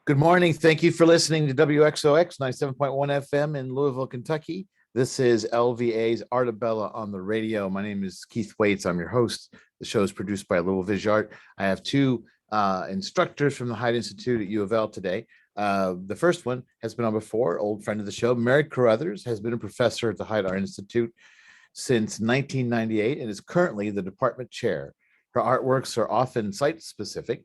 Good morning. Thank you for listening to WXOX 97.1 FM in Louisville, Kentucky. This is LVA's Artebella on the radio. My name is Keith Waits. I'm your host. The show is produced by Louisville Vision. I have two instructors from the Hite Institute at U of L today. The first one has been on before, old friend of the show. Mary Carothers has been a professor at the Hite Art Institute since 1998 and is currently the department chair. Her artworks are often site-specific.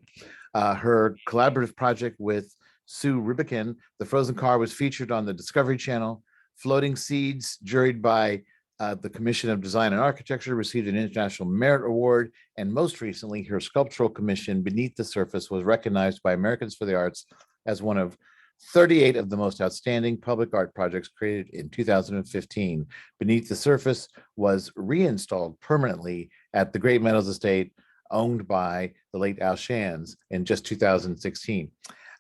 Her collaborative project with Sue Ribikin, The Frozen Car, was featured on the Discovery Channel. Floating Seeds, juried by the Commission of Design and Architecture, received an International Merit Award. And most recently, her sculptural commission, Beneath the Surface, was recognized by Americans for the Arts as one of 38 of the most outstanding public art projects created in 2015. Beneath the Surface was reinstalled permanently at the Great Meadows Estate, owned by the late Al Shands, in just 2016.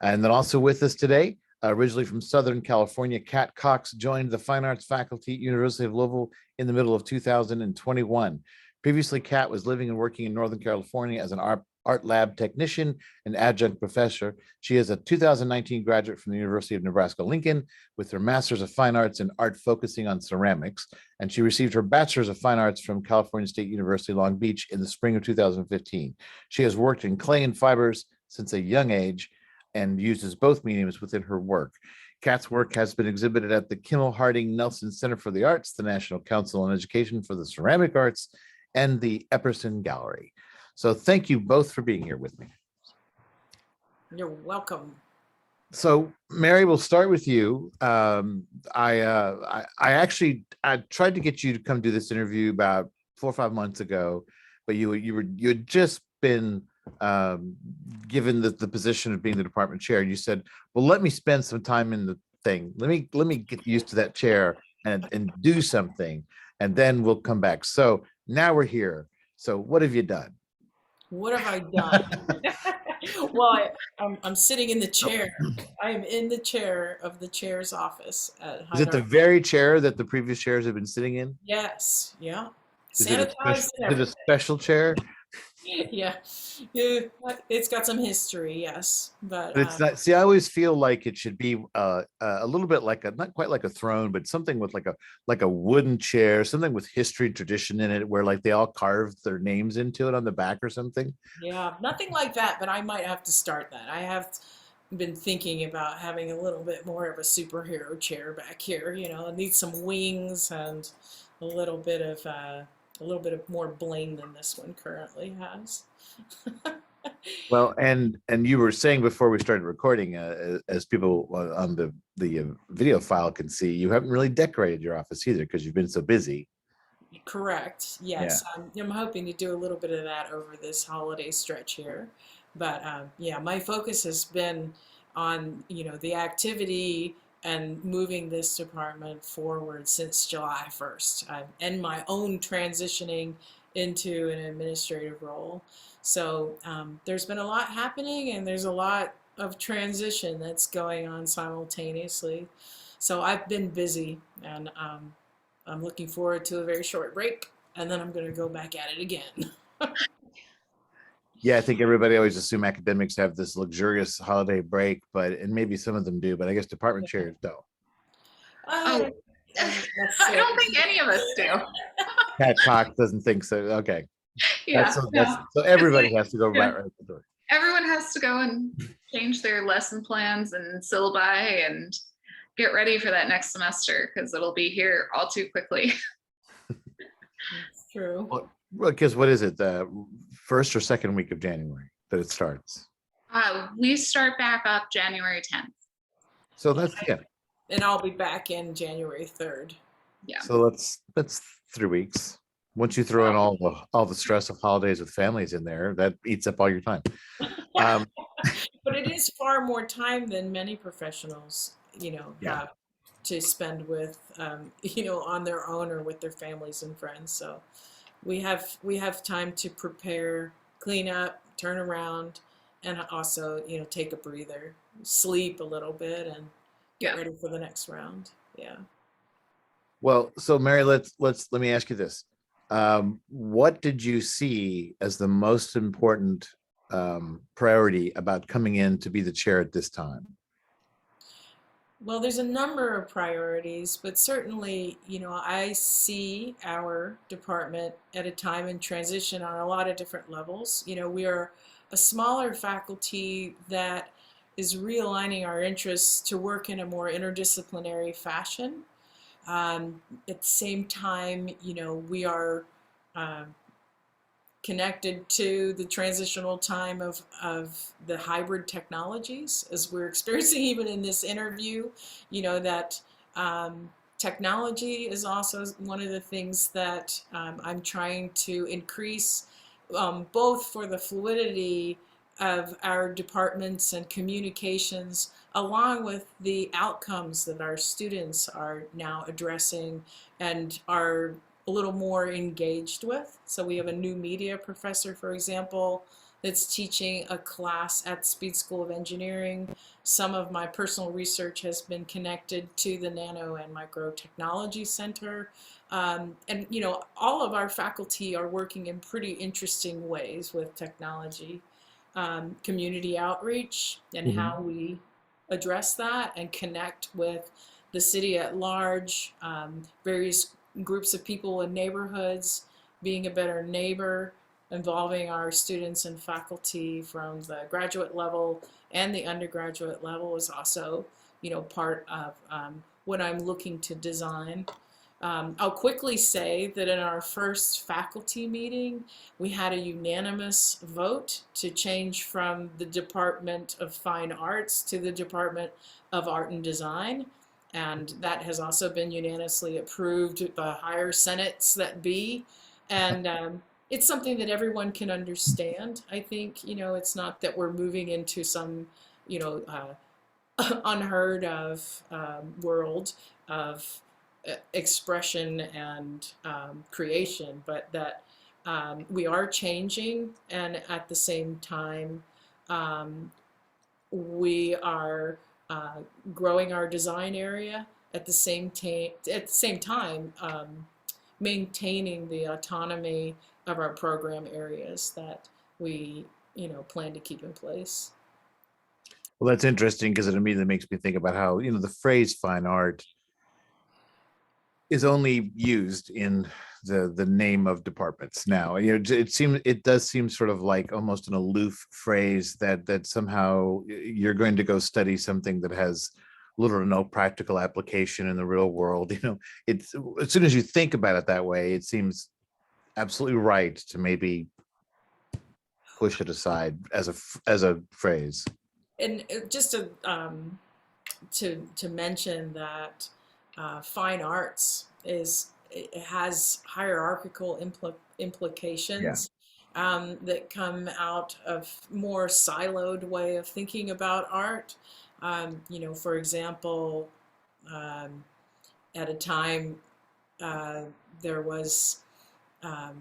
And then also with us today, originally from Southern California, Kat Cox joined the Fine Arts faculty at University of Louisville in the middle of 2021. Previously, Kat was living and working in Northern California as an art lab technician and adjunct professor. She is a 2019 graduate from the University of Nebraska-Lincoln with her Master's of Fine Arts in Art focusing on ceramics. And she received her Bachelor's of Fine Arts from California State University, Long Beach in the spring of 2015. She has worked in clay and fibers since a young age and uses both mediums within her work. Kat's work has been exhibited at the Kimmel Harding Nelson Center for the Arts, the National Council on Education for the Ceramic Arts, and the Epperson Gallery. So thank you both for being here with me. You're welcome. So Mary, we'll start with you. I tried to get you to come do this interview about 4 or 5 months ago, but you had just been given the position of being the department chair. And you said, well, let me spend some time in the thing. Let me get used to that chair and do something, and then we'll come back. So now we're here. So what have you done? What have I done? Well, I'm sitting in the chair. I am in the chair of the chair's office at Hite. Is it the very chair that the previous chairs have been sitting in? Yes. Yeah. Is it a special chair? Yeah. It's got some history, yes, but it's not. See, I always feel like it should be a little bit like not quite like a throne, but something with like a wooden chair, something with history and tradition in it, where like they all carved their names into it on the back or something. Yeah, nothing like that, but I might have to start that. I have been thinking about having a little bit more of a superhero chair back here. It needs some wings and a little bit of more bling than this one currently has. Well, and you were saying before we started recording, as people on the video file can see, you haven't really decorated your office either because you've been so busy. Correct. Yes, yeah. I'm hoping to do a little bit of that over this holiday stretch here. But yeah, my focus has been on the activity and moving this department forward since July 1st, and my own transitioning into an administrative role. So there's been a lot happening, and there's a lot of transition that's going on simultaneously. So I've been busy, and I'm looking forward to a very short break, and then I'm going to go back at it again. Yeah, I think everybody always assume academics have this luxurious holiday break, and maybe some of them do, but I guess department chairs don't. I don't think any of us do. Kat Cox doesn't think so. Okay. Yeah. So everybody has to go right at the door. Everyone has to go and change their lesson plans and syllabi and get ready for that next semester because it'll be here all too quickly. That's true. Well, because what is it? The first or second week of January that it starts? We start back up January 10th. So that's And I'll be back in January 3rd. Yeah. So that's 3 weeks. Once you throw in all the stress of holidays with families in there, that eats up all your time. But it is far more time than many professionals, have to spend with, on their own or with their families and friends. So we have time to prepare, clean up, turn around, and also, take a breather, sleep a little bit, and get ready for the next round. Yeah. Well, so Mary, let me ask you this. What did you see as the most important priority about coming in to be the chair at this time? Well, there's a number of priorities, but certainly, I see our department at a time in transition on a lot of different levels. We are a smaller faculty that is realigning our interests to work in a more interdisciplinary fashion. At the same time, we are connected to the transitional time of the hybrid technologies as we're experiencing even in this interview, that technology is also one of the things that I'm trying to increase, both for the fluidity of our departments and communications, along with the outcomes that our students are now addressing and are a little more engaged with. So we have a new media professor, for example, that's teaching a class at Speed School of Engineering. Some of my personal research has been connected to the Nano and Micro Technology Center. And all of our faculty are working in pretty interesting ways with technology. Community outreach and how we address that and connect with the city at large, various groups of people in neighborhoods, being a better neighbor, involving our students and faculty from the graduate level and the undergraduate level is also, part of what I'm looking to design. I'll quickly say that in our first faculty meeting, we had a unanimous vote to change from the Department of Fine Arts to the Department of Art and Design. And that has also been unanimously approved by higher senates that be. And it's something that everyone can understand. I think, it's not that we're moving into some, unheard of world of expression and creation, but that we are changing, and at the same time, we are growing our design area at the same time, maintaining the autonomy of our program areas that we plan to keep in place. Well, that's interesting because it immediately makes me think about how, the phrase fine art is only used in the name of departments now. It does seem sort of like almost an aloof phrase that somehow you're going to go study something that has little or no practical application in the real world. It's, as soon as you think about it that way, it seems absolutely right to maybe push it aside as a phrase. And just to mention that fine arts it has hierarchical implications that come out of more siloed way of thinking about art. For example, at a time there was a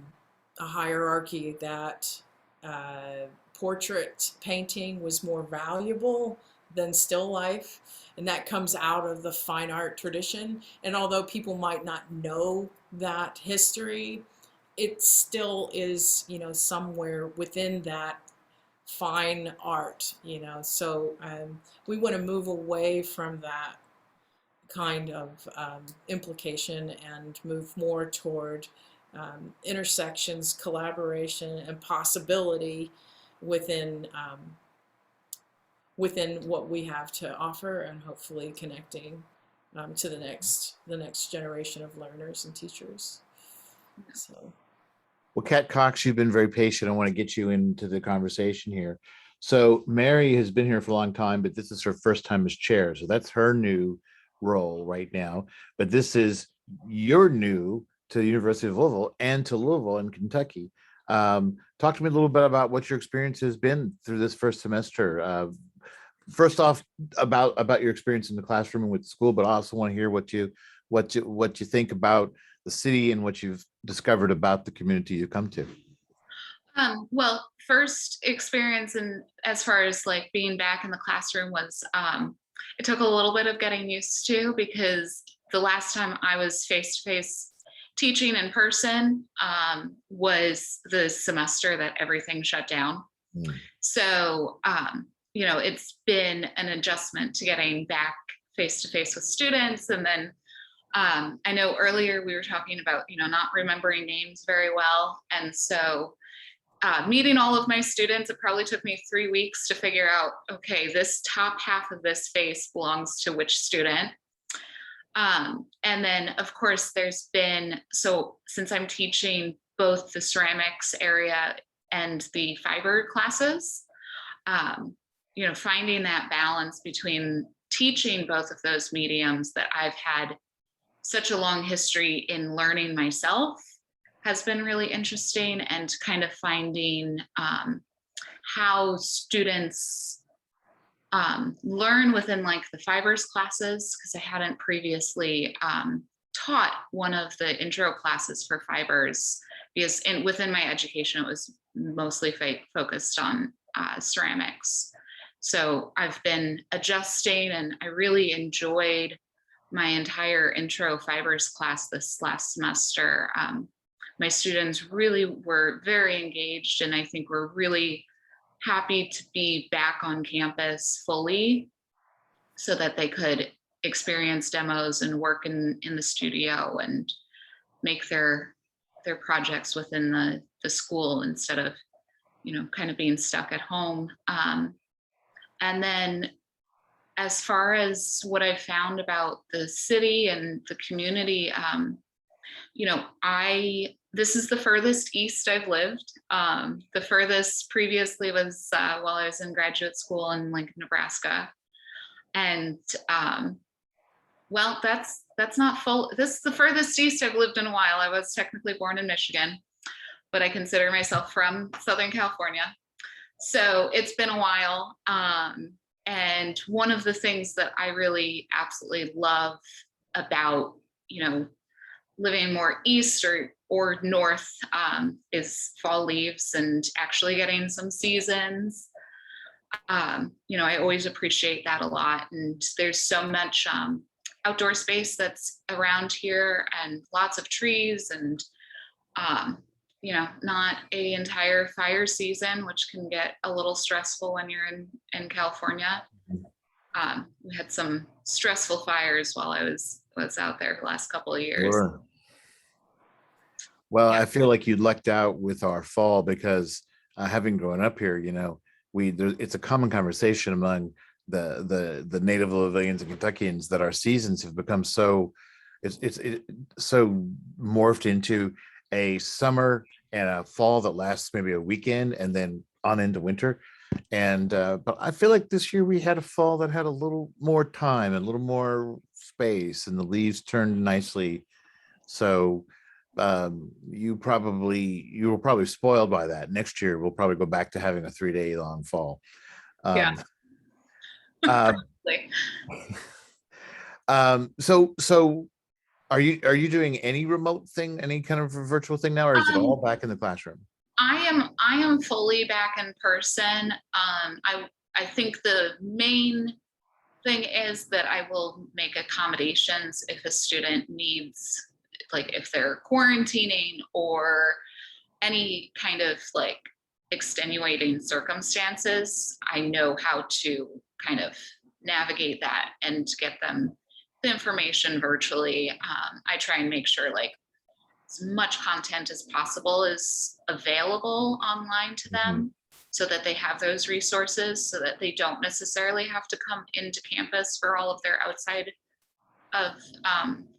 hierarchy that portrait painting was more valuable than still life, and that comes out of the fine art tradition. And although people might not know that history, it still is, somewhere within that fine art, So we want to move away from that kind of implication and move more toward intersections, collaboration, and possibility within what we have to offer, and hopefully connecting to the next generation of learners and teachers. So. Well, Kat Cox, you've been very patient. I want to get you into the conversation here. So Mary has been here for a long time, but this is her first time as chair. So that's her new role right now. But you're new to the University of Louisville and to Louisville in Kentucky. Talk to me a little bit about what your experience has been through this first semester. First off, about your experience in the classroom and with school, but I also want to hear what you think about the city and what you've discovered about the community you come to. Well, first experience in as far as like being back in the classroom was it took a little bit of getting used to, because the last time I was face-to-face teaching in person was the semester that everything shut down. Mm. So, it's been an adjustment to getting back face to face with students. And then I know earlier we were talking about, not remembering names very well. And so meeting all of my students, it probably took me 3 weeks to figure out, okay, this top half of this face belongs to which student. And then, of course, since I'm teaching both the ceramics area and the fiber classes, finding that balance between teaching both of those mediums that I've had such a long history in learning myself has been really interesting, and kind of finding how students learn within like the fibers classes, because I hadn't previously taught one of the intro classes for fibers, because within my education it was mostly focused on ceramics. So I've been adjusting, and I really enjoyed my entire intro fibers class this last semester. My students really were very engaged, and I think we're really happy to be back on campus fully so that they could experience demos and work in the studio and make their projects within the school instead of, kind of being stuck at home. And then as far as what I found about the city and the community, this is the furthest east I've lived. The furthest previously was while I was in graduate school in Lincoln, Nebraska. And that's not full. This is the furthest east I've lived in a while. I was technically born in Michigan, but I consider myself from Southern California. So it's been a while. And one of the things that I really absolutely love about, living more east or north is fall leaves and actually getting some seasons. I always appreciate that a lot. And there's so much outdoor space that's around here, and lots of trees, and not a entire fire season, which can get a little stressful when you're in California. We had some stressful fires while I was out there the last couple of years. Sure. Well, Yeah. I feel like you lucked out with our fall, because having grown up here, it's a common conversation among the native Louisvillians and Kentuckians that our seasons have become so so morphed into a summer and a fall that lasts maybe a weekend and then on into winter. And but I feel like this year we had a fall that had a little more time and a little more space, and the leaves turned nicely. So you were probably spoiled by that. Next year we'll probably go back to having a 3-day long fall. Yeah. So are you doing any remote thing, any kind of virtual thing now, or is it all back in the classroom? I am fully back in person. I think the main thing is that I will make accommodations if a student needs, like if they're quarantining or any kind of like extenuating circumstances. I know how to kind of navigate that and get them the information virtually. I try and make sure like as much content as possible is available online to them, so that they have those resources, so that they don't necessarily have to come into campus for all of their outside of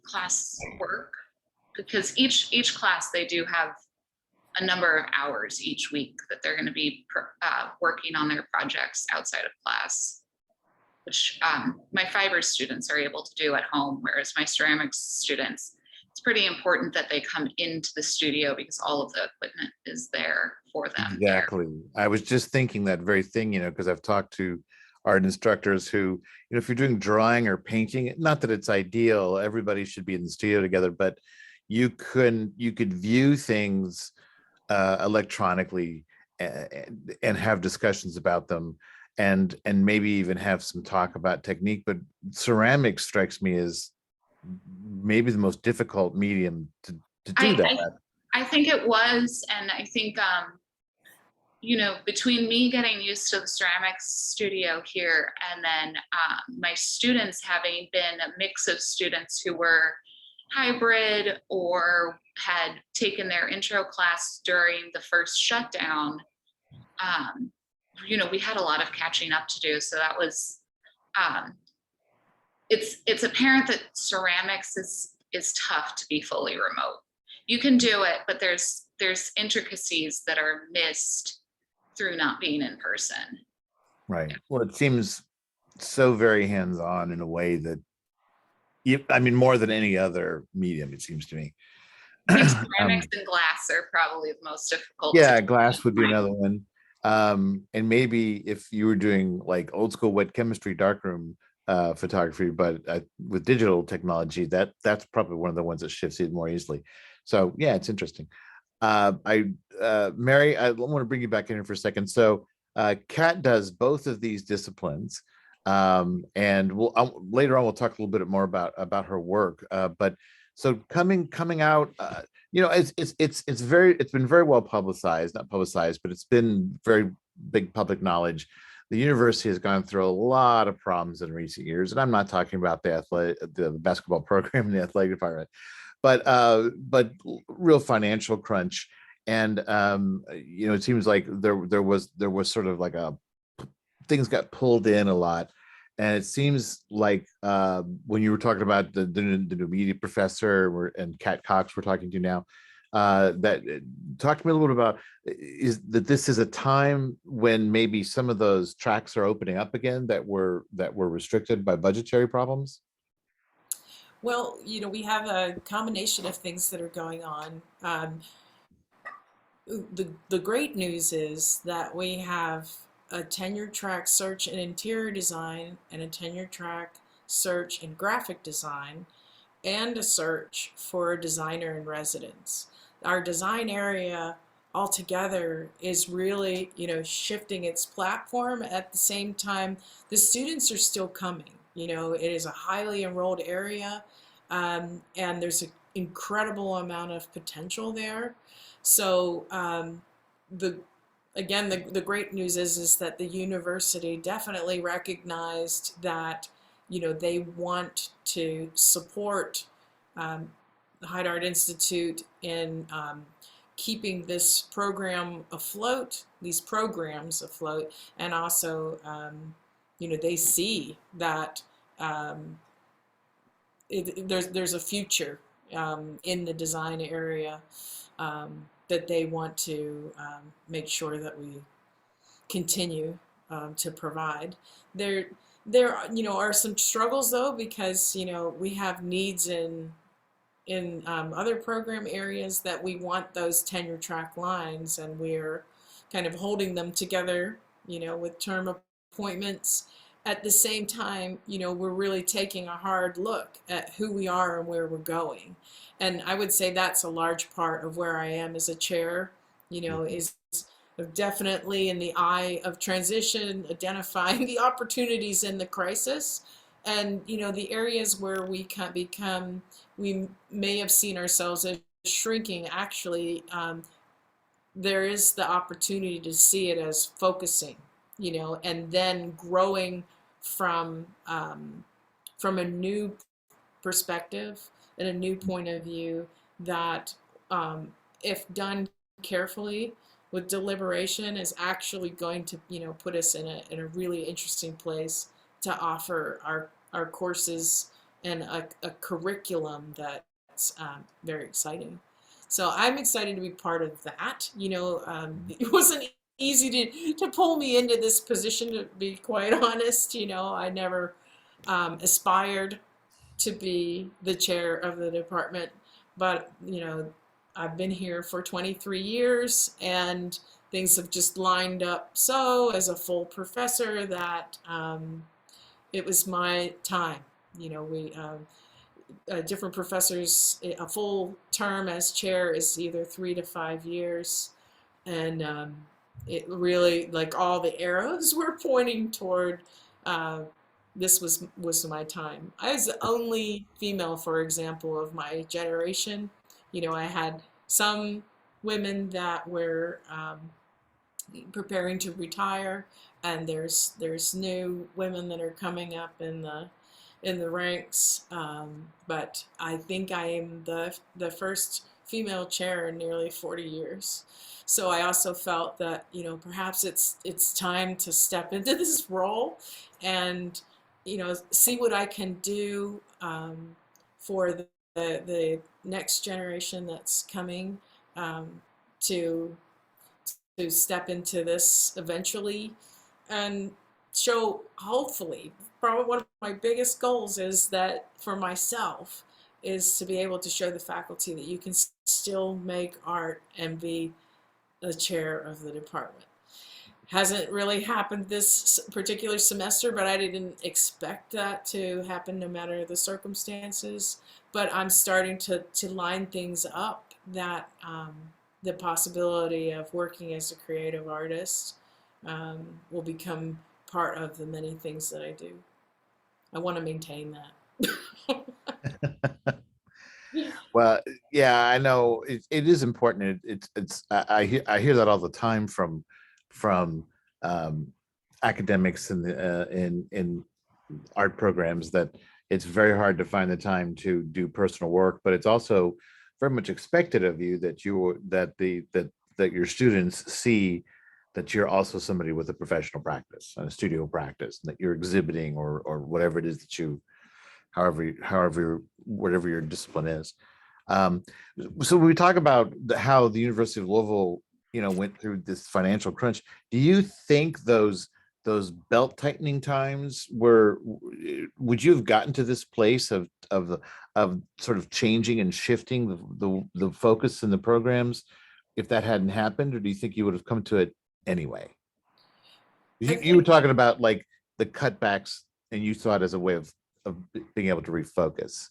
class work, because each class, they do have a number of hours each week that they're going to be working on their projects outside of class, which my fiber students are able to do at home, whereas my ceramics students, it's pretty important that they come into the studio because all of the equipment is there for them. Exactly. I was just thinking that very thing, because I've talked to art instructors who, if you're doing drawing or painting, not that it's ideal, everybody should be in the studio together, but you could view things electronically and have discussions about them, and maybe even have some talk about technique. But ceramics strikes me as maybe the most difficult medium to do that. I think it was, and I think between me getting used to the ceramics studio here and then my students having been a mix of students who were hybrid or had taken their intro class during the first shutdown, we had a lot of catching up to do. So that was, it's apparent that ceramics is tough to be fully remote. You can do it, but there's intricacies that are missed through not being in person. Right. Well, it seems so very hands-on in a way that more than any other medium, it seems to me. I think ceramics and glass are probably the most difficult. Yeah, glass would be another one. And maybe if you were doing like old school wet chemistry darkroom photography, but with digital technology, that's probably one of the ones that shifts it more easily. So yeah, it's interesting. Mary, I want to bring you back in here for a second. So Kat does both of these disciplines. And later on we'll talk a little bit more about her work. But so coming out, it's been very well publicized, not publicized, but it's been very big public knowledge. The university has gone through a lot of problems in recent years, and I'm not talking about the basketball program in the athletic department, but real financial crunch. And it seems like there was sort of like things got pulled in a lot. And it seems like when you were talking about the new media professor and Kat Cox we're talking to now, talk to me a little bit about this is a time when maybe some of those tracks are opening up again that were restricted by budgetary problems. Well, we have a combination of things that are going on. The great news is that we have a tenure track search in interior design and a tenure track search in graphic design and a search for a designer in residence. Our design area altogether is really, shifting its platform. At the same time, the students are still coming. It is a highly enrolled area, and there's an incredible amount of potential there. So the great news is that the university definitely recognized that they want to support the Hite Art Institute in keeping this program afloat, these programs afloat, and also they see that there's a future in the design area. That they want to make sure that we continue to provide. There are some struggles though, because we have needs in other program areas that we want those tenure track lines, and we're kind of holding them together, with term appointments. At the same time, we're really taking a hard look at who we are and where we're going. And I would say that's a large part of where I am as a chair, is definitely in the eye of transition, identifying the opportunities in the crisis, and, the areas where we may have seen ourselves as shrinking. Actually, there is the opportunity to see it as focusing, and then growing from a new perspective and a new point of view that, if done carefully with deliberation, is actually going to put us in a really interesting place to offer our courses and a curriculum that's very exciting. So I'm excited to be part of that. It wasn't easy to pull me into this position, to be quite honest. I never aspired to be the chair of the department, but I've been here for 23 years, and things have just lined up so as a full professor that it was my time. We different professors, a full term as chair is either 3 to 5 years, and it really, like, all the arrows were pointing toward this was my time. I was the only female, for example, of my generation. I had some women that were preparing to retire, and there's new women that are coming up in the ranks. But I think I am the first female chair in nearly 40 years. So I also felt that, perhaps it's time to step into this role and, see what I can do for the next generation that's coming, to step into this eventually and show, hopefully, probably one of my biggest goals is that for myself is to be able to show the faculty that you can still make art and be the chair of the department. Hasn't really happened this particular semester, but I didn't expect that to happen no matter the circumstances. But I'm starting to line things up that the possibility of working as a creative artist will become part of the many things that I do. I want to maintain that. Well, yeah, I know it is important. I hear that all the time from academics in art programs, that it's very hard to find the time to do personal work, but it's also very much expected of you that that your students see that you're also somebody with a professional practice and a studio practice, and that you're exhibiting or whatever it is that you, whatever your discipline is. Um, so when we talk about how the University of Louisville, went through this financial crunch, do you think those belt tightening times would you have gotten to this place of sort of changing and shifting the focus in the programs if that hadn't happened, or do you think you would have come to it anyway? You were talking about like the cutbacks, and you saw it as a way of being able to refocus.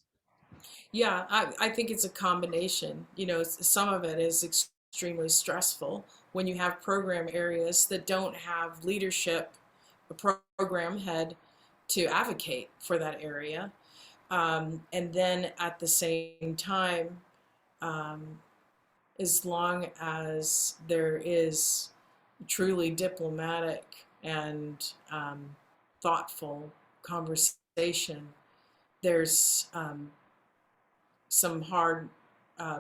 Yeah, I think it's a combination. Some of it is extremely stressful when you have program areas that don't have leadership, a program head to advocate for that area. And then at the same time, um, as long as there is truly diplomatic and thoughtful conversation, there's some hard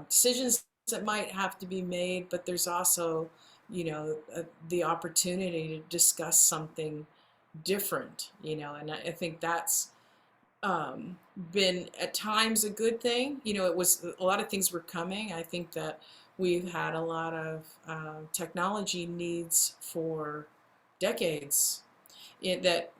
decisions that might have to be made, but there's also, the opportunity to discuss something different, and I think that's been at times a good thing. It was a lot of things were coming. I think that we've had a lot of technology needs for decades that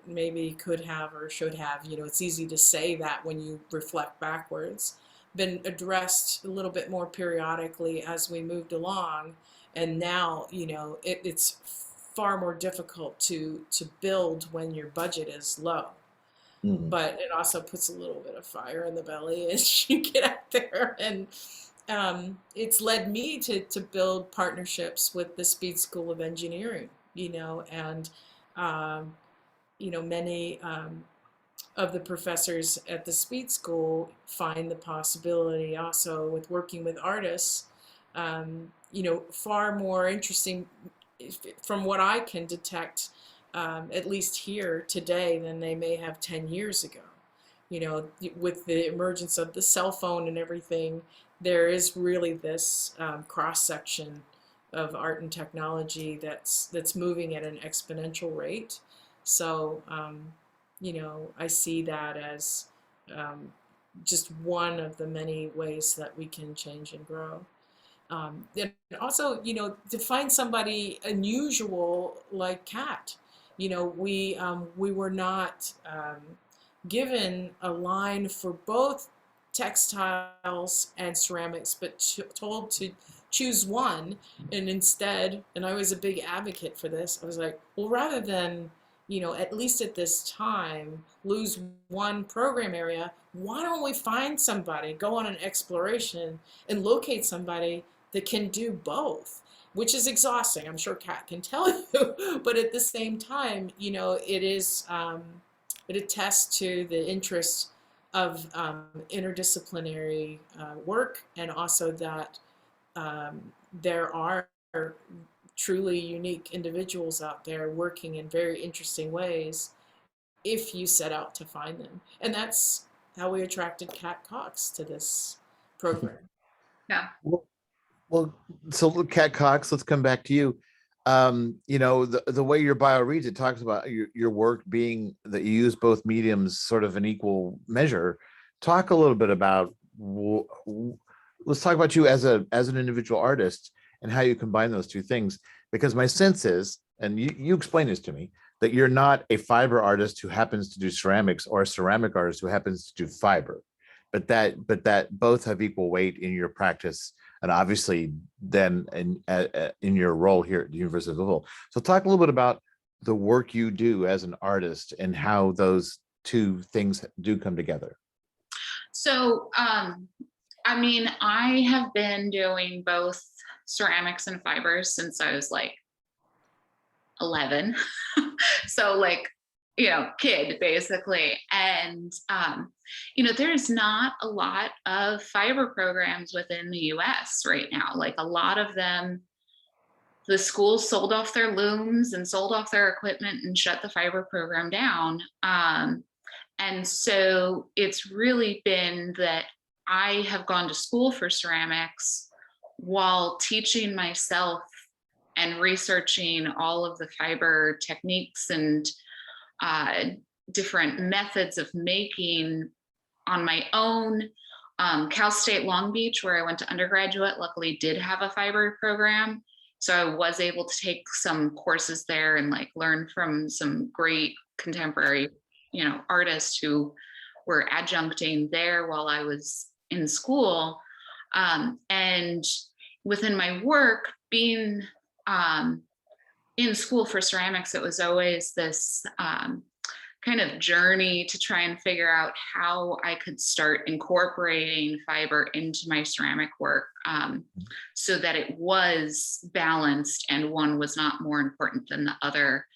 maybe could have or should have, it's easy to say that when you reflect backwards, been addressed a little bit more periodically as we moved along. And now, it's far more difficult to build when your budget is low. Mhm. But it also puts a little bit of fire in the belly as you get out there. And it's led me to build partnerships with the Speed School of Engineering, and um, many of the professors at the Speed School find the possibility also with working with artists, far more interesting from what I can detect, at least here today, than they may have 10 years ago. With the emergence of the cell phone and everything, there is really this cross section of art and technology that's moving at an exponential rate. So, I see that as um, just one of the many ways that we can change and grow. And also, to find somebody unusual like Kat, we were not given a line for both textiles and ceramics, but told to choose one. And instead, and I was a big advocate for this, I was like, well, rather than, at least at this time, lose one program area, why don't we find somebody, go on an exploration and locate somebody that can do both, which is exhausting. I'm sure Kat can tell you, but at the same time, it is, it attests to the interest of interdisciplinary work, and also that there are truly unique individuals out there working in very interesting ways if you set out to find them. And that's how we attracted Kat Cox to this program. Yeah. Well, so look, Kat Cox, let's come back to you. The way your bio reads, it talks about your work being that you use both mediums sort of in equal measure. Talk a little bit about, let's talk about you as an individual artist and how you combine those two things. Because my sense is, and you explain this to me, that you're not a fiber artist who happens to do ceramics or a ceramic artist who happens to do fiber, but that both have equal weight in your practice, and obviously then in your role here at the University of Louisville. So talk a little bit about the work you do as an artist and how those two things do come together. So, I mean, I have been doing both ceramics and fibers since I was like 11. So like, kid basically. And, there's not a lot of fiber programs within the US right now. Like a lot of them, the schools sold off their looms and sold off their equipment and shut the fiber program down. And so it's really been that I have gone to school for ceramics while teaching myself and researching all of the fiber techniques and different methods of making on my own. Cal State Long Beach, where I went to undergraduate, luckily did have a fiber program. So I was able to take some courses there and like learn from some great contemporary, artists who were adjuncting there while I was in school. And within my work, being in school for ceramics, it was always this kind of journey to try and figure out how I could start incorporating fiber into my ceramic work, so that it was balanced and one was not more important than the other.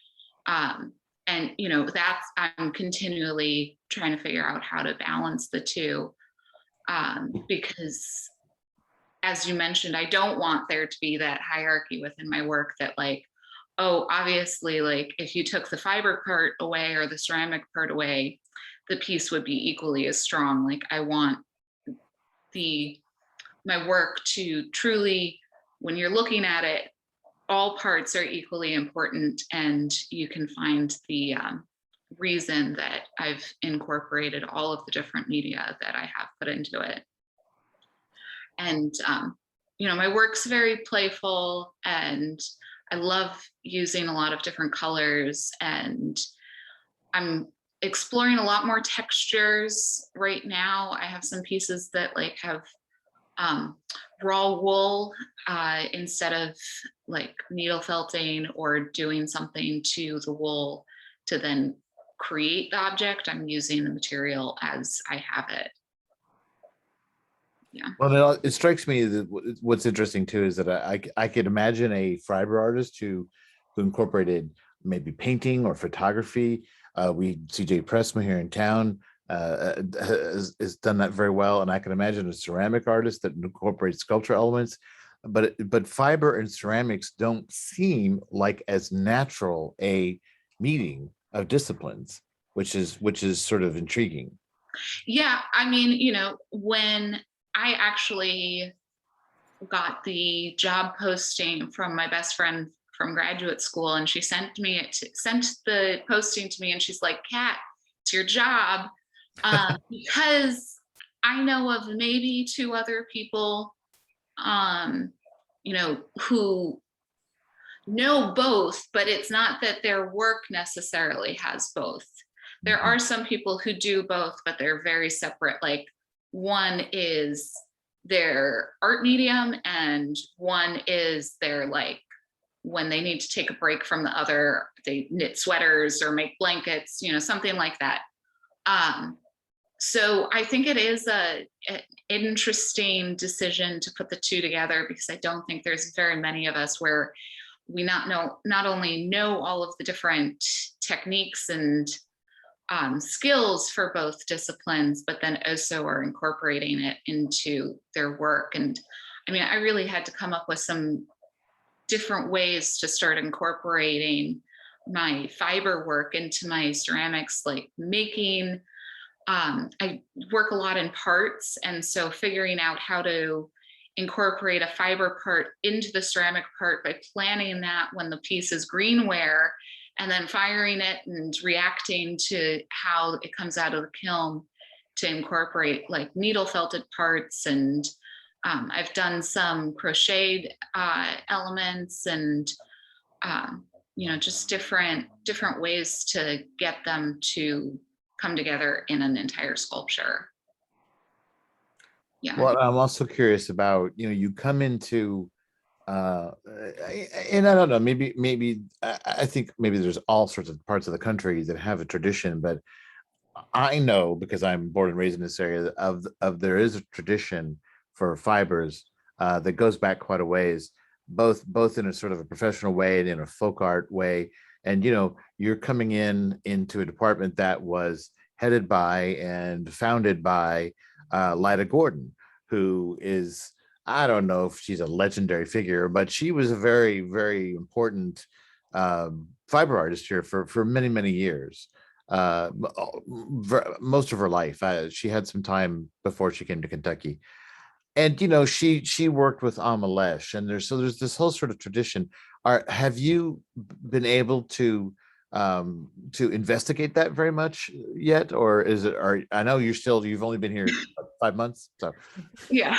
And that's, I'm continually trying to figure out how to balance the two, because as you mentioned, I don't want there to be that hierarchy within my work that like, oh, obviously, like if you took the fiber part away or the ceramic part away, the piece would be equally as strong. Like I want my work to truly, when you're looking at it, all parts are equally important, and you can find the reason that I've incorporated all of the different media that I have put into it. And my work's very playful, and I love using a lot of different colors, and I'm exploring a lot more textures right now. I have some pieces that like have raw wool instead of like needle felting or doing something to the wool to then create the object. I'm using the material as I have it. Yeah. Well, it strikes me that what's interesting too is that I could imagine a fiber artist who incorporated maybe painting or photography. CJ Pressman here in town has done that very well, and I can imagine a ceramic artist that incorporates sculpture elements. But fiber and ceramics don't seem like as natural a meeting of disciplines, which is sort of intriguing. Yeah, I mean, when I actually got the job posting from my best friend from graduate school, and she sent the posting to me, and she's like, "Kat, it's your job," because I know of maybe two other people, who know both, but it's not that their work necessarily has both. There are some people who do both, but they're very separate. Like one is their art medium, and one is their like when they need to take a break from the other, they knit sweaters or make blankets, something like that. So I think it is an interesting decision to put the two together, because I don't think there's very many of us where we not only know all of the different techniques and skills for both disciplines, but then also are incorporating it into their work. And I mean, I really had to come up with some different ways to start incorporating my fiber work into my ceramics, like making, I work a lot in parts. And so figuring out how to incorporate a fiber part into the ceramic part by planning that when the piece is greenware, and then firing it and reacting to how it comes out of the kiln to incorporate like needle felted parts. And I've done some crocheted elements, and just different ways to get them to come together in an entire sculpture. Yeah. Well, I'm also curious about, you come into, and I don't know, maybe I think maybe there's all sorts of parts of the country that have a tradition, but I know, because I'm born and raised in this area, of there is a tradition for fibers that goes back quite a ways, both in a sort of a professional way and in a folk art way. And you're coming into a department that was headed by and founded by Lyda Gordon, who is, I don't know if she's a legendary figure, but she was a very, very important fiber artist here for many, many years. Most of her life. She had some time before she came to Kentucky, and she worked with Amalesh, and there's this whole sort of tradition. Have you been able to investigate that very much yet, or is it? I know you've only been here 5 months, so Yeah.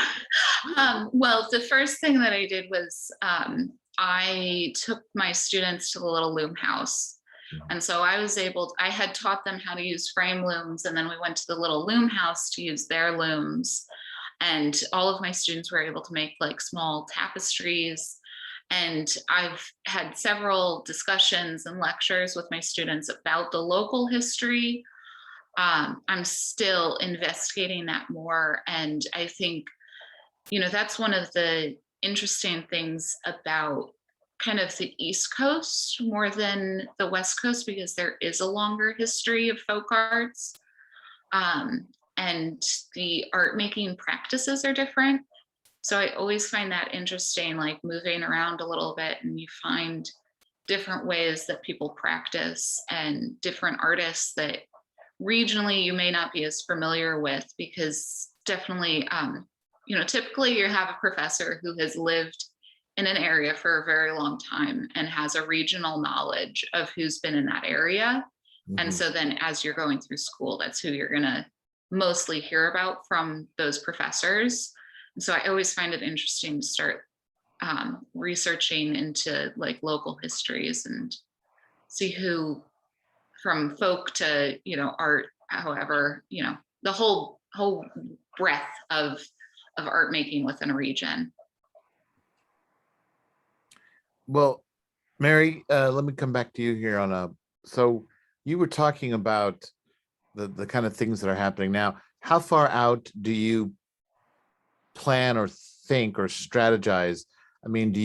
Well, the first thing that I did was I took my students to the little loom house. And so I had taught them how to use frame looms, and then we went to the little loom house to use their looms. And all of my students were able to make like small tapestries. And I've had several discussions and lectures with my students about the local history. I'm still investigating that more. And I think, that's one of the interesting things about kind of the East Coast more than the West Coast, because there is a longer history of folk arts. And the art making practices are different. So I always find that interesting, like moving around a little bit, and you find different ways that people practice and different artists that regionally you may not be as familiar with, because definitely, typically you have a professor who has lived in an area for a very long time and has a regional knowledge of who's been in that area. And so then as you're going through school, that's who you're going to mostly hear about from those professors. And so I always find it interesting to start researching into like local histories and see who, from folk to, art, however, the whole breadth of art making within a region. Well, Mary, let me come back to you here so you were talking about the kind of things that are happening now. How far out do you plan or think or strategize? I mean, do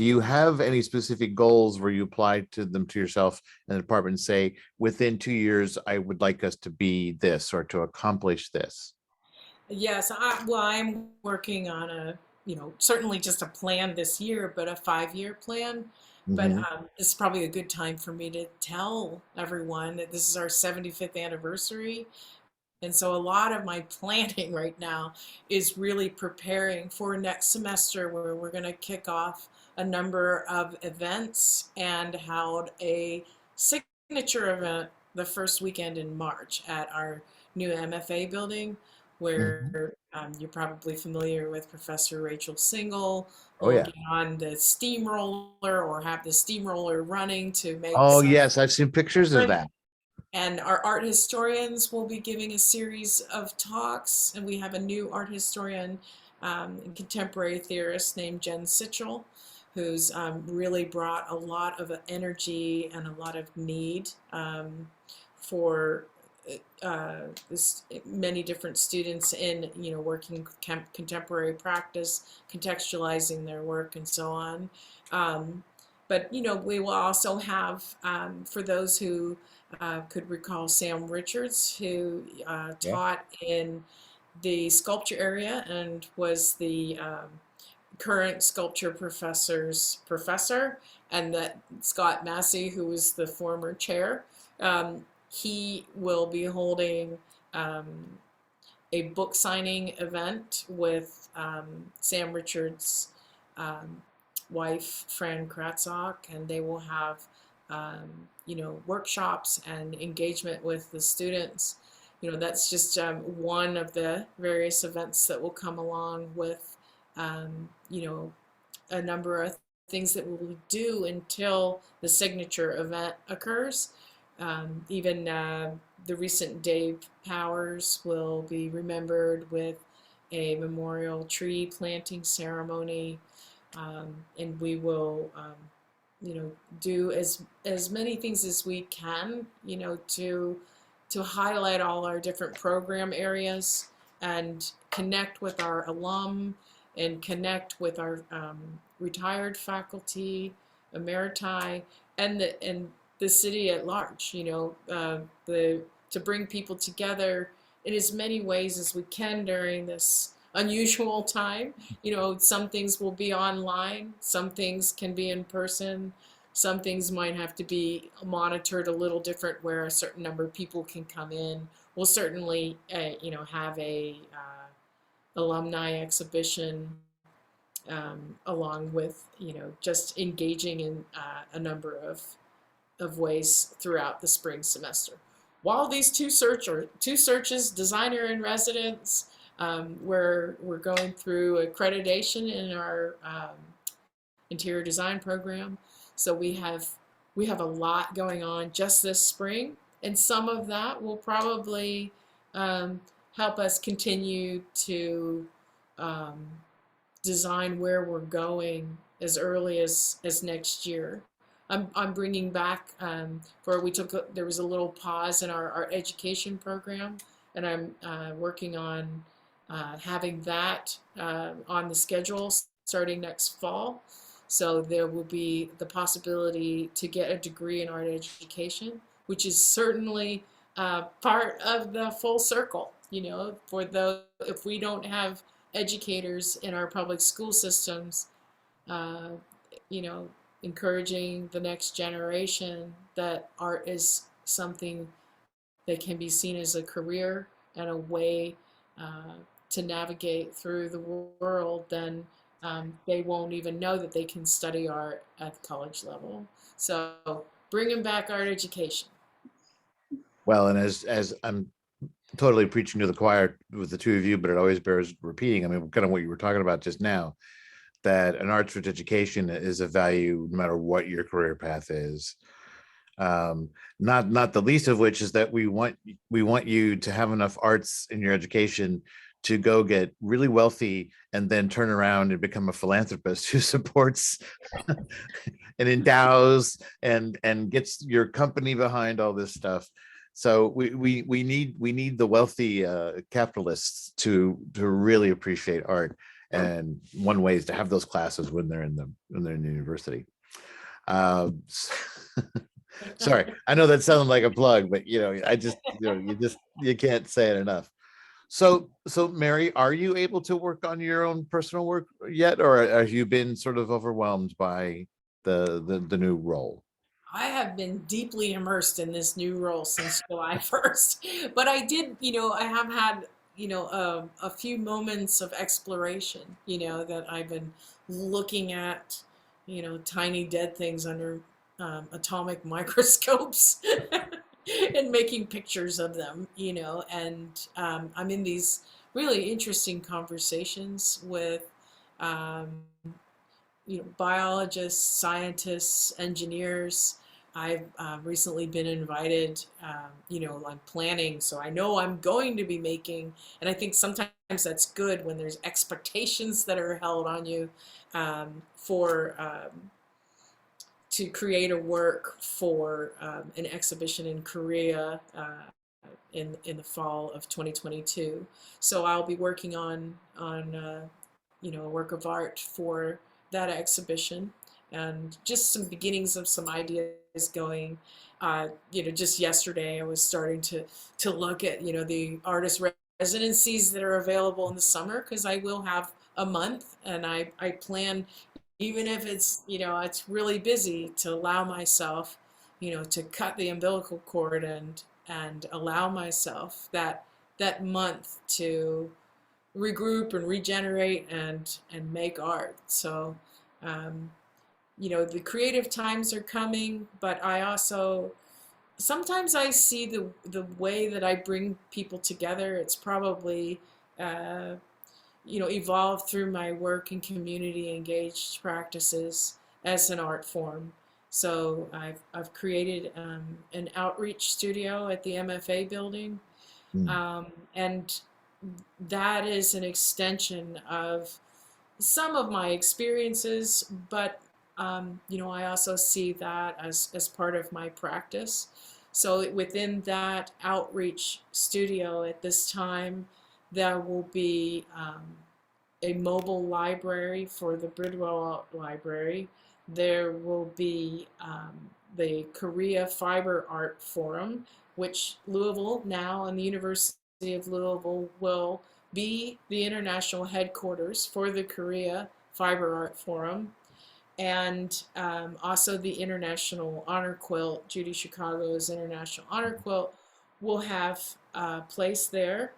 you have any specific goals where you apply to yourself in the department and say, within 2 years, I would like us to be this or to accomplish this? Yes, I'm working on certainly just a plan this year, but a 5-year plan. But Mhm. this is probably a good time for me to tell everyone that this is our 75th anniversary. And so a lot of my planning right now is really preparing for next semester, where we're going to kick off a number of events and hold a signature event the first weekend in March at our new MFA building, Mhm. where you're probably familiar with Professor Rachel Single. Oh We'll yeah. get on the steamroller or have the steamroller running to make Oh some yes, I've seen pictures of that. and our art historians will be giving a series of talks, and we have a new art historian and contemporary theorist named Jen Sitchell, who's really brought a lot of energy and a lot of need for many different students in working contemporary practice, contextualizing their work, and so on. But we will also have, for those who could recall, Sam Richards, who Yeah. taught in the sculpture area and was the current sculpture professor's professor, and that Scott Massey, who was the former chair, he will be holding a book signing event with Sam Richards' wife, Fran Kratzok, and they will have workshops and engagement with the students. That's just one of the various events that will come along with a number of things that we'll do until the signature event occurs. Even the recent Dave Powers will be remembered with a memorial tree planting ceremony, and we will, do as many things as we can, to highlight all our different program areas and connect with our alum and connect with our retired faculty, emeriti, and the city at large. To bring people together in as many ways as we can during this unusual time. Some things will be online, some things can be in person, some things might have to be monitored a little different where a certain number of people can come in. We'll certainly, have a alumni exhibition along with, just engaging in a number of ways throughout the spring semester. While these two searches, designer in residence, we're going through accreditation in our interior design program. So we have a lot going on just this spring, and some of that will probably help us continue to design where we're going as early as next year. I'm bringing back there was a little pause in our art education program, and I'm working on having that on the schedule starting next fall. So there will be the possibility to get a degree in art education, which is certainly part of the full circle. If we don't have educators in our public school systems, encouraging the next generation that art is something that can be seen as a career and a way to navigate through the world, then they won't even know that they can study art at the college level. So bringing back art education. Well, and as I'm totally preaching to the choir with the two of you, but it always bears repeating. I mean, kind of what you were talking about just now, that an arts-rich education is a value no matter what your career path is. Not the least of which is that we want you to have enough arts in your education to go get really wealthy and then turn around and become a philanthropist who supports and endows and gets your company behind all this stuff. So we need the wealthy capitalists to really appreciate art, and one way is to have those classes when they're in the university. Sorry, I know that sounded like a plug, but I just you can't say it enough. So Mary, are you able to work on your own personal work yet, or have you been sort of overwhelmed by the new role? I have been deeply immersed in this new role since July 1st, but I did, I have had, a few moments of exploration, that I've been looking at, tiny dead things under atomic microscopes and making pictures of them, and I'm in these really interesting conversations with, biologists, scientists, engineers. I've recently been invited, I'm planning, so I know I'm going to be making, and I think sometimes that's good when there's expectations that are held on you to create a work for an exhibition in Korea in the fall of 2022. So I'll be working on a work of art for that exhibition, and just some beginnings of some ideas going. Just yesterday I was starting to look at the artist residencies that are available in the summer, because I will have a month, and I plan, even if it's, it's really busy, to allow myself, to cut the umbilical cord and allow myself that month to regroup and regenerate and make art. So, um, the creative times are coming, but I also sometimes I see the way that I bring people together. It's probably uh, evolved through my work in community engaged practices as an art form. So I've created an outreach studio at the MFA building, Mm. and that is an extension of some of my experiences, but I also see that as part of my practice. So within that outreach studio at this time, there will be a mobile library for the Bridwell Library. There will be the Korea Fiber Art Forum, which Louisville now and the University of Louisville will be the international headquarters for the Korea Fiber Art Forum, and also the International Honor Quilt. Judy Chicago's International Honor Quilt will have a place there.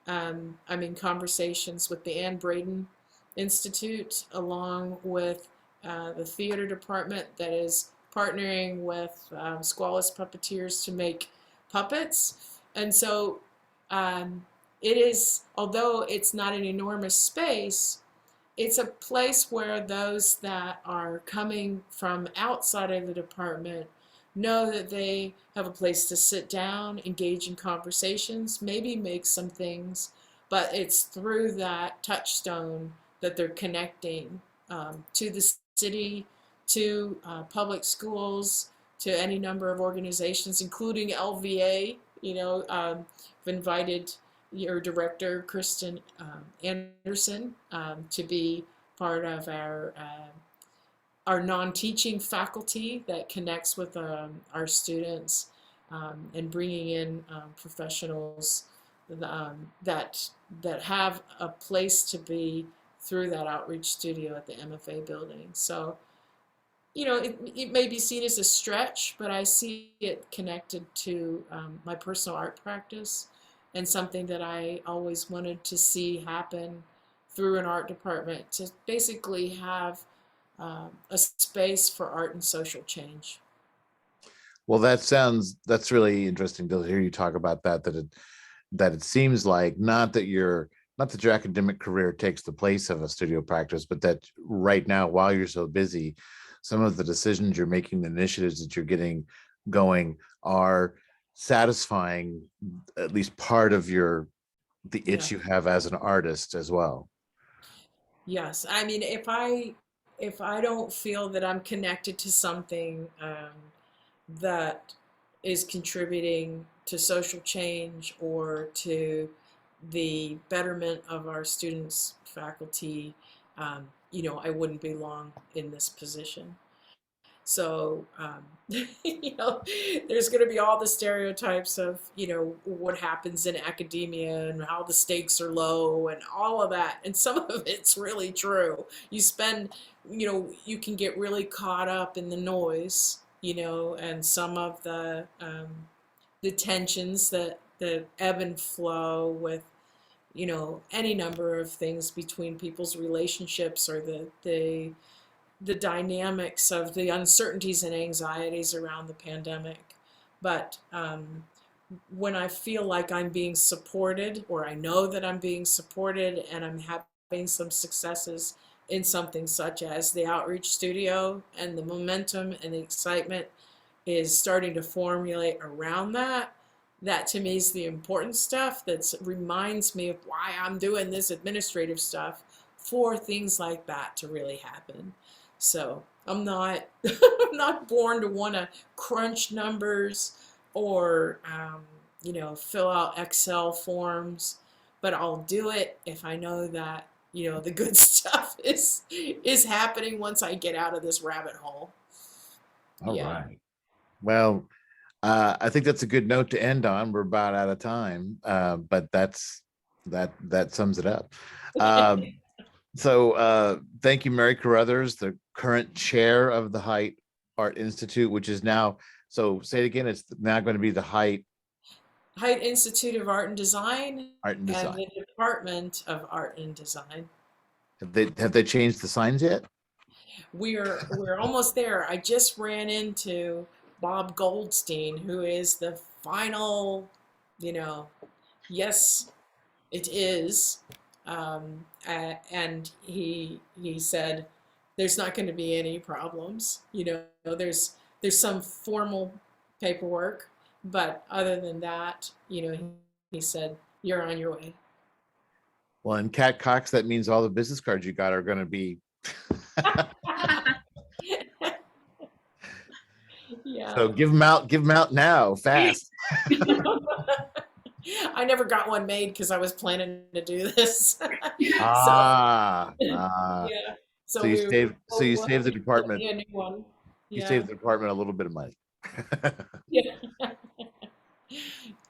I'm in conversations with the Anne Braden Institute, along with the theater department that is partnering with Squalus Puppeteers to make puppets. And so it is, although it's not an enormous space, it's a place where those that are coming from outside of the department know that they have a place to sit down, engage in conversations, maybe make some things, but it's through that touchstone that they're connecting to the city, to public schools, to any number of organizations, including LVA. I've invited your director, Kristen Anderson, to be part of our non-teaching faculty that connects with our students, and bringing in professionals that have a place to be through that outreach studio at the MFA building. So, it may be seen as a stretch, but I see it connected to my personal art practice, and something that I always wanted to see happen through an art department, to basically have a space for art and social change. Well, that's really interesting to hear you talk about that it seems like not that your academic career takes the place of a studio practice, but that right now, while you're so busy, some of the decisions you're making, the initiatives that you're getting going, are satisfying at least part of the itch Yeah. you have as an artist as well. Yes. I mean, if I don't feel that I'm connected to something that is contributing to social change or to the betterment of our students, faculty, I wouldn't be long in this position. So, there's going to be all the stereotypes of, what happens in academia and how the stakes are low and all of that. And some of it's really true. You can get really caught up in the noise, and some of the tensions that ebb and flow with, any number of things between people's relationships, or the dynamics of the uncertainties and anxieties around the pandemic. But when I feel like I'm being supported, or I know that I'm being supported, and I'm having some successes in something such as the outreach studio, and the momentum and the excitement is starting to formulate around that to me is the important stuff, that reminds me of why I'm doing this administrative stuff, for things like that to really happen. So I'm not I'm not born to want to crunch numbers, or fill out Excel forms, but I'll do it if I know that the good stuff is happening once I get out of this rabbit hole. All Yeah. right. Well, I think that's a good note to end on. We're about out of time, but that sums it up. Um, So thank you, Mary Carothers, the current chair of the Hite Art Institute, which is now, so say it again, it's now going to be the Hite Hite Institute of Art and Design Art and and Design. the Department of Art and Design. Have they changed the signs yet? We're almost there. I just ran into Bob Goldstein, who is the final, you know, yes, it is. And he said there's not going to be any problems. There's some formal paperwork, but other than that, he said you're on your way. Well, in Cat Cox, that means all the business cards you got are going to be. Yeah. So give them out now, fast. I never got one made because I was planning to do this. Ah, Yeah. so you saved the department. A new one. You Yeah. saved the department a little bit of money. Yeah.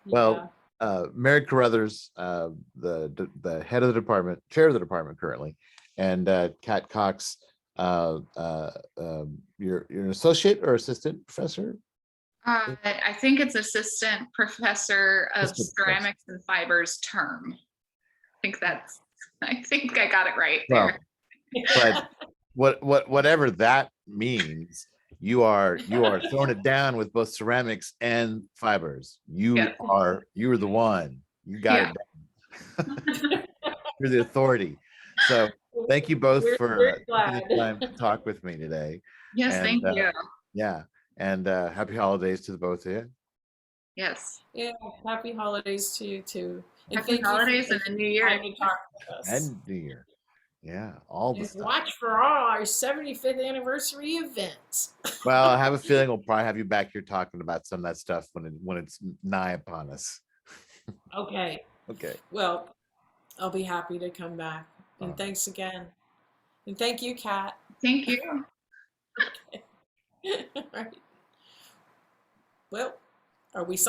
Well, Mary Carothers, the head of the department, chair of the department currently, and Kat Cox, you're an associate or assistant professor? I think it's assistant professor of Assistant ceramics and fibers term. I think I got it right there. Well, but whatever that means, you are throwing it down with both ceramics and fibers. You are the one. You got it done. You're the authority. So thank you both for taking the time to talk with me today. Yes, thank you. Yeah, and happy holidays to the both of you. Yes. Yeah, happy holidays to you too. And happy holidays and a new year. And New Year. Yeah, all the stuff. Watch for all our 75th anniversary events. Well, I have a feeling we'll probably have you back here talking about some of that stuff when it's nigh upon us. Okay. Okay. Well, I'll be happy to come back. And thanks again. And thank you, Kat. Thank you. Okay. All right. Well, are we